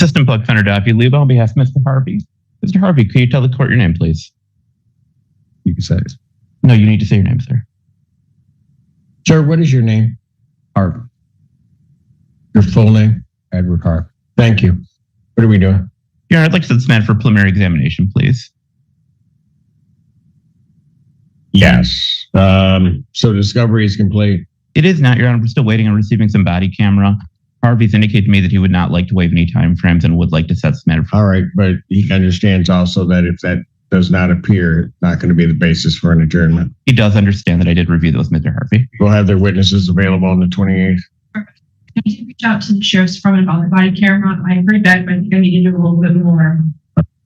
Assistant Public Defender Duffy Luba on behalf of Mr. Harvey. Mr. Harvey, could you tell the court your name, please? You can say it. No, you need to say your name, sir. Sir, what is your name? Harvey. Your full name? Edward Harvey. Thank you. What are we doing? Your Honor, I'd like to set this matter for preliminary examination, please. Yes. So discovery is complete. It is not, Your Honor. We're still waiting on receiving some body camera. Harvey's indicated to me that he would not like to waive any time frames and would like to set this matter for. All right, but he understands also that if that does not appear, it's not going to be the basis for an adjournment. He does understand that I did review those, Mr. Harvey. We'll have their witnesses available on the 28th. Can you reach out to the sheriff's department about the body camera? I heard that, but I think I need to do a little bit more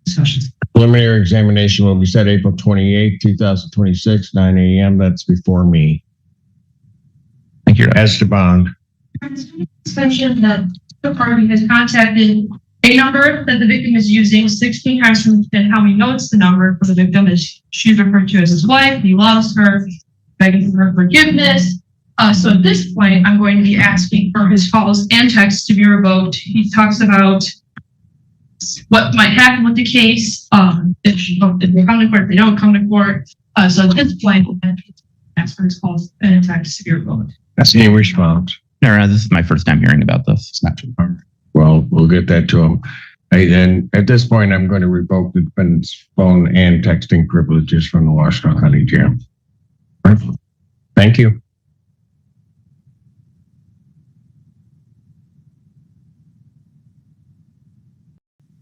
discussion. Preliminary examination will be set April 28th, 2026, 9 a.m. That's before me. Thank you, Your Honor. Esteban. Mentioned that Mr. Harvey has contacted a number that the victim is using 16 times from how he knows the number for the victim is she's referred to as his wife. He loves her, begging for her forgiveness. So at this point, I'm going to be asking for his calls and texts to be revoked. He talks about what might happen with the case, if they come to court, if they don't come to court. So at this point, I'm ask for his calls and texts to be revoked. That's any response. No, this is my first time hearing about this. It's not too hard. Well, we'll get that to him. And at this point, I'm going to revoke the defendant's phone and texting privileges from the Washington County Jail. Right. Thank you.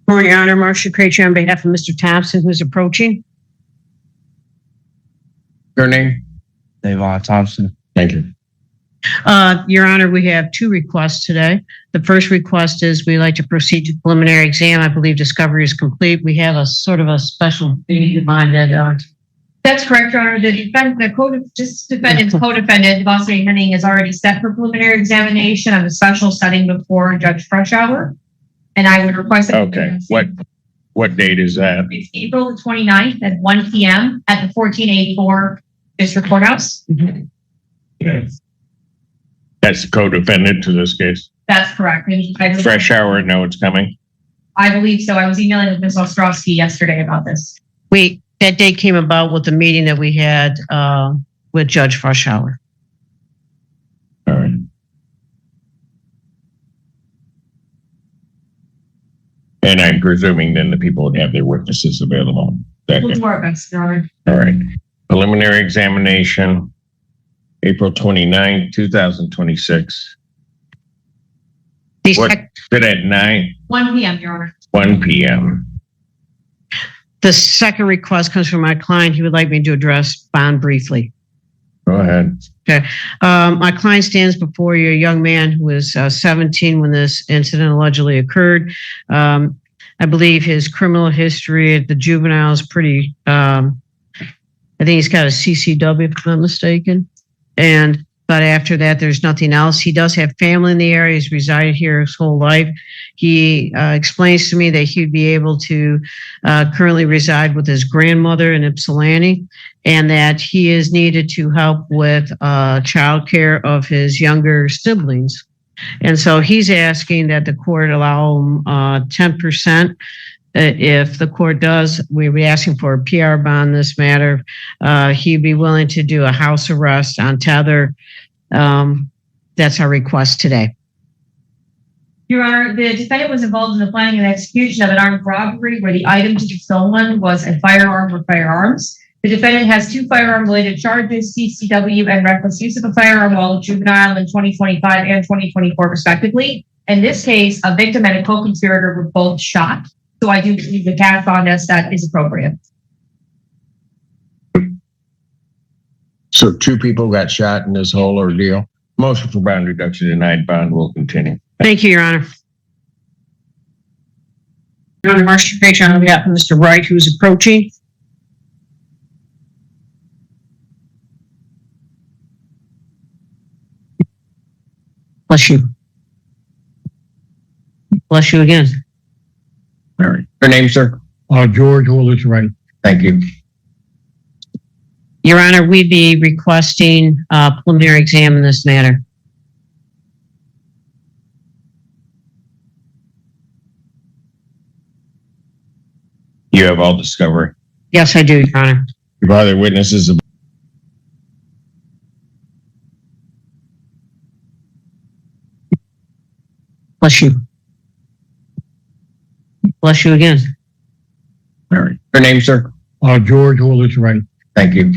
Morning, Your Honor. Marcia Krejci on behalf of Mr. Thompson, who's approaching. Your name? Davon Thompson. Thank you. Your Honor, we have two requests today. The first request is we'd like to proceed to preliminary exam. I believe discovery is complete. We have a sort of a special thing in mind that That's correct, Your Honor. The defendant's co-defendant, Boston Henning, is already set for preliminary examination on a special setting before Judge Freshour. And I would request that. Okay. What date is that? It's April the 29th at 1 p.m. at the 1484 District Courthouse. Mhm. Yes. That's the co-defendant to this case. That's correct. Freshour, know it's coming. I believe so. I was emailing with Ms. Ostrowski yesterday about this. that date came about with the meeting that we had with Judge Freshour. All right. And I'm presuming then the people would have their witnesses available. We'll do our best, Your Honor. All right. Preliminary examination, April 29th, 2026. What, sit at 9? 1 p.m., Your Honor. 1 p.m. The second request comes from my client. He would like me to address bond briefly. Go ahead. Okay. My client stands before you, a young man who was 17 when this incident allegedly occurred. I believe his criminal history at the juvenile is pretty, I think he's got a CCW, if I'm not mistaken. But after that, there's nothing else. He does have family in the area. He's resided here his whole life. He explains to me that he'd be able to currently reside with his grandmother in Ypsilanti, and that he is needed to help with child care of his younger siblings. And so he's asking that the court allow him 10%. If the court does, we'll be asking for a PR bond in this matter. He'd be willing to do a house arrest on tether. That's our request today. Your Honor, the defendant was involved in the planning and execution of an armed robbery where the item to be stolen was a firearm or firearms. The defendant has 2 firearm-related charges, CCW and reckless use of a firearm while a juvenile in 2025 and 2024, respectively. In this case, a victim and a co-conspirator were both shot. So I do believe the cash bond as that is appropriate. So 2 people got shot in this whole ordeal. Motion for bond reduction denied. Bond will continue. Thank you, Your Honor. Your Honor, Marcia Krejci on behalf of Mr. Wright, who's approaching. Bless you. Bless you again. All right. Your name, sir? George Willis Wright. Thank you. Your Honor, we'd be requesting a preliminary exam in this matter. You have all discovery. Yes, I do, Your Honor. Your other witnesses. Bless you. Bless you again. All right. Your name, sir? George Holder's right. Thank you.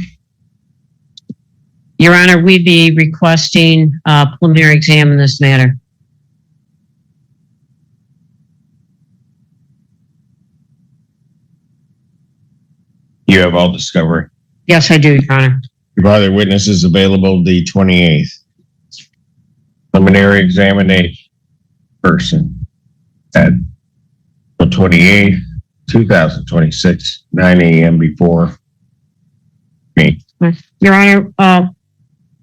Your Honor, we'd be requesting a preliminary exam in this matter. You have all discovery. Yes, I do, Your Honor. Your other witnesses available the 28th. Preliminary examination person at the 28th, 2026, 9 a.m. before me. Your Honor,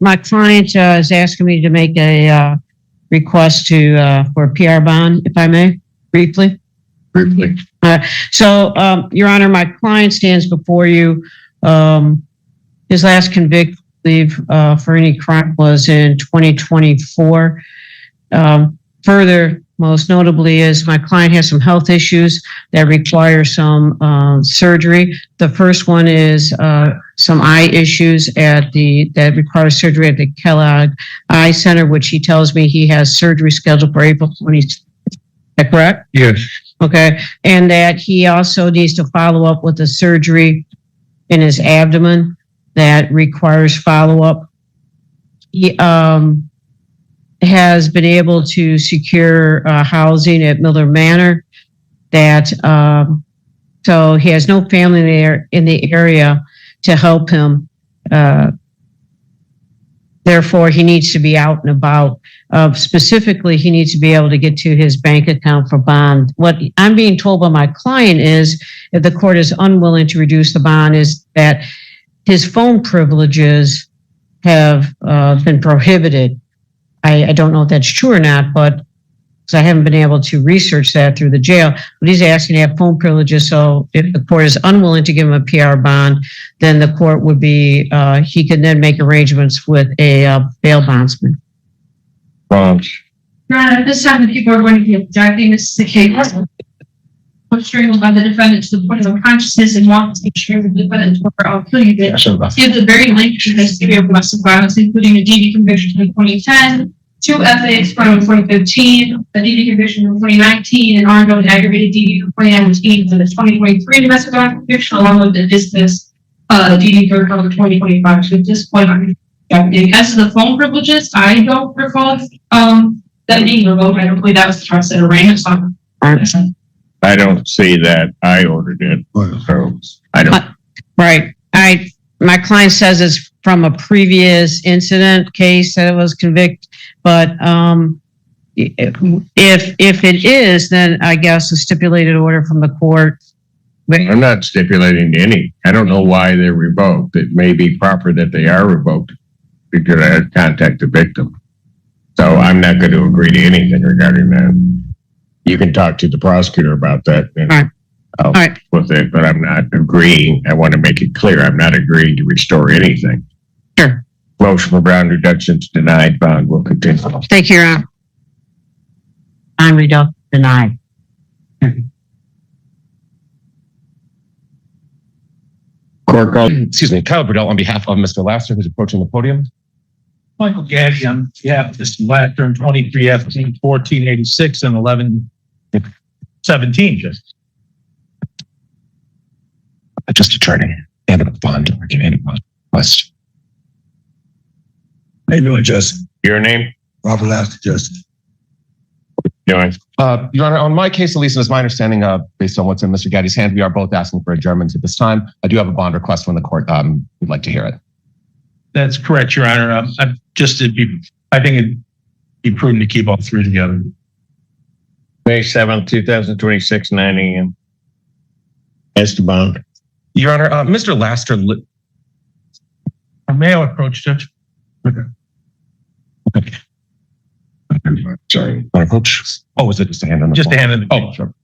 my client is asking me to make a request for a PR bond, if I may, briefly. Briefly. Your Honor, my client stands before you. His last convict, I believe, for any crime was in 2024. Further, most notably, is my client has some health issues that require some surgery. The first one is some eye issues that require surgery at the Kellogg Eye Center, which he tells me he has surgery scheduled for April 20th. Is that correct? Yes. Okay. And that he also needs to follow up with a surgery in his abdomen that requires follow-up. He has been able to secure housing at Miller Manor. So he has no family there in the area to help him. Therefore, he needs to be out and about. Specifically, he needs to be able to get to his bank account for bond. What I'm being told by my client is, if the court is unwilling to reduce the bond, is that his phone privileges have been prohibited. I don't know if that's true or not, but because I haven't been able to research that through the jail, but he's asking to have phone privileges. So if the court is unwilling to give him a PR bond, then the court would be, he could then make arrangements with a bail bondsman. Your Honor, at this time, the people are going to be objecting. This is the case was strangled by the defendant to the point of unconsciousness and walked to ensure the defendant were pleaded. He had a very lengthy history of domestic violence, including a DD conviction in 2010, 2 FAX from 2015, a DD conviction in 2019, and ongoing aggravated DD for 2019 for the 2023 domestic violence conviction, along with the dismissed DD for 2025. So at this point, I'm objecting. As to the phone privileges, I don't recall that being revoked. I don't believe that was trusted arraignment. So I don't see that. I ordered it. So I don't. Right. My client says it's from a previous incident case that it was convicted, but if it is, then I guess a stipulated order from the court. I'm not stipulating any. I don't know why they're revoked. It may be proper that they are revoked because I had contact the victim. So I'm not going to agree to anything regarding that. You can talk to the prosecutor about that. And I'll with it, but I'm not agreeing. I want to make it clear. I'm not agreeing to restore anything. Sure. Motion for bond reductions denied. Bond will continue. Thank you, Your Honor. Bond reduction denied. Court call. Excuse me, Kyle Burdell on behalf of Mr. Laster, who's approaching the podium. Michael Gaddy on behalf of this Laster in 23 FT 1486 and 1117. Just attorney and a bond argument request. How you doing, Justice? Your name? Robert Laster, Justice. Doing. Your Honor, on my case, at least, it's my understanding, based on what's in Mr. Gaddy's hand, we are both asking for adjournment at this time. I do have a bond request from the court. We'd like to hear it. That's correct, Your Honor. I think it'd be prudent to keep all three together. May 7th, 2026, 9 a.m. Esteban. Your Honor, Mr. Laster. May I approach, Judge? Okay. Sorry, approach. Oh, was it just a hand on the Just phone? a hand in the Oh, sure.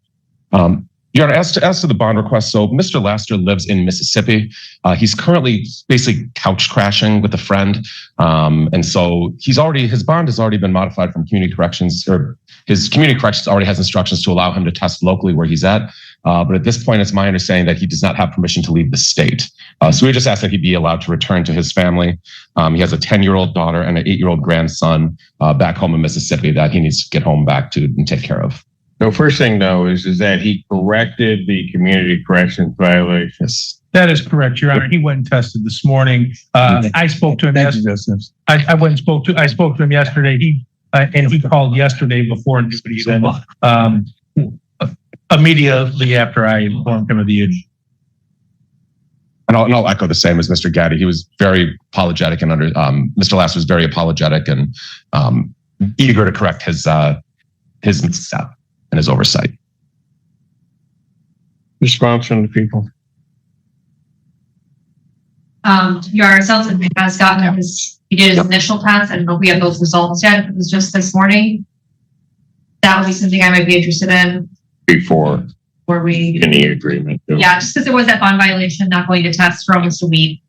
Your Honor, as to the bond request, so Mr. Laster lives in Mississippi. He's currently basically couch crashing with a friend. And so his bond has already been modified from community corrections, or his community corrections already has instructions to allow him to test locally where he's at. But at this point, it's my understanding that he does not have permission to leave the state. So we just ask that he be allowed to return to his family. He has a 10-year-old daughter and an 8-year-old grandson back home in Mississippi that he needs to get home back to and take care of. So first thing though is that he corrected the community corrections violation. Yes. That is correct, Your Honor. He went and tested this morning. I spoke to him yesterday. I went and spoke to him yesterday. He called yesterday before anybody said immediately after I informed him of the issue. And I'll echo the same as Mr. Gaddy. He was very apologetic and Mr. Lass was very apologetic and eager to correct his misstep and his oversight. Response from the people. Your Simpson has gotten he did his initial test. I don't know if we have those results yet. It was just this morning. That would be something I might be interested in. Before any agreement. Yeah, just because it was that bond violation, not going to test for almost a week.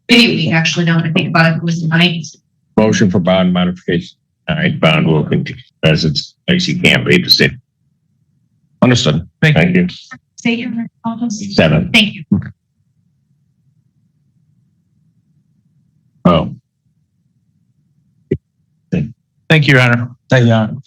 Maybe a week, actually, now that I think about it, it was the 9th. Motion for bond modification. All right, bond will continue as it's as you can't be the state. Understood. Thank you. State your apologies. 7. Thank you. Oh. Thank you, Your Honor. Thank you, Your Honor.